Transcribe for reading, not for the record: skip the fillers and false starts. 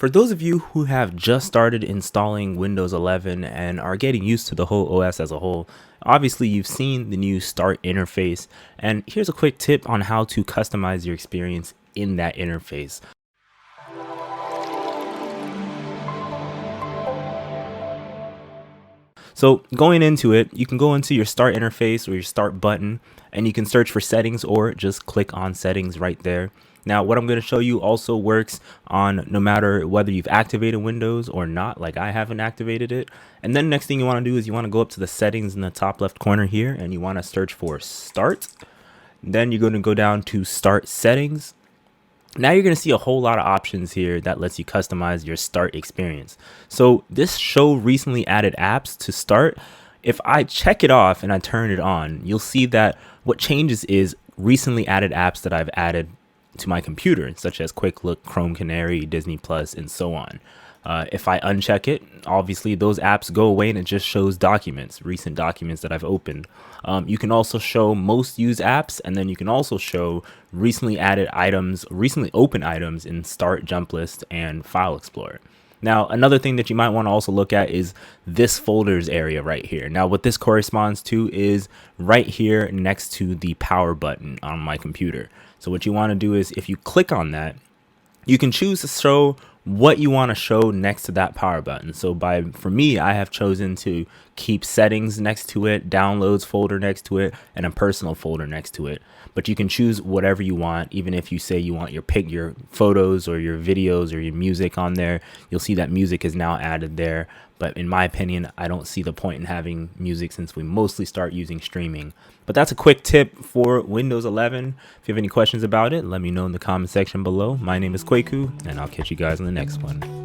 For those of you who have just started installing Windows 11 and are getting used to the whole OS as a whole, obviously you've seen the new Start interface, and here's a quick tip on how to customize your experience in that interface. So going into it, you can go into your Start interface or your Start button, and you can search for settings or just click on settings right there. Now, what I'm going to show you also works on no matter whether you've activated Windows or not, like I haven't activated it. And then next thing you want to do is you want to go up to the settings in the top left corner here, and you want to search for Start. Then you're going to go down to Start Settings. Now you're going to see a whole lot of options here that lets you customize your Start experience. So this show recently added apps to Start. If I check it off and I turn it on, you'll see that what changes is recently added apps that I've added to my computer, such as Quick Look, Chrome Canary, Disney Plus, and so on. If I uncheck it, obviously those apps go away and it just shows documents, recent documents that I've opened. You can also show most used apps, and then you can also show recently added items, recently opened items in Start, Jump List, and File Explorer. Now, another thing that you might want to also look at is this folders area right here. Now, what this corresponds to is right here next to the power button on my computer. So what you want to do is if you click on that, you can choose to show what you want to show next to that power button. So for me, I have chosen to keep settings next to it, downloads folder next to it, and a personal folder next to it. But you can choose whatever you want. Even if you say you want your photos or your videos or your music on there, you'll see that music is now added there. But in my opinion, I don't see the point in having music since we mostly start using streaming. But that's a quick tip for Windows 11. If you have any questions about it, let me know in the comment section below. My name is Kwaku, and I'll catch you guys in the next one.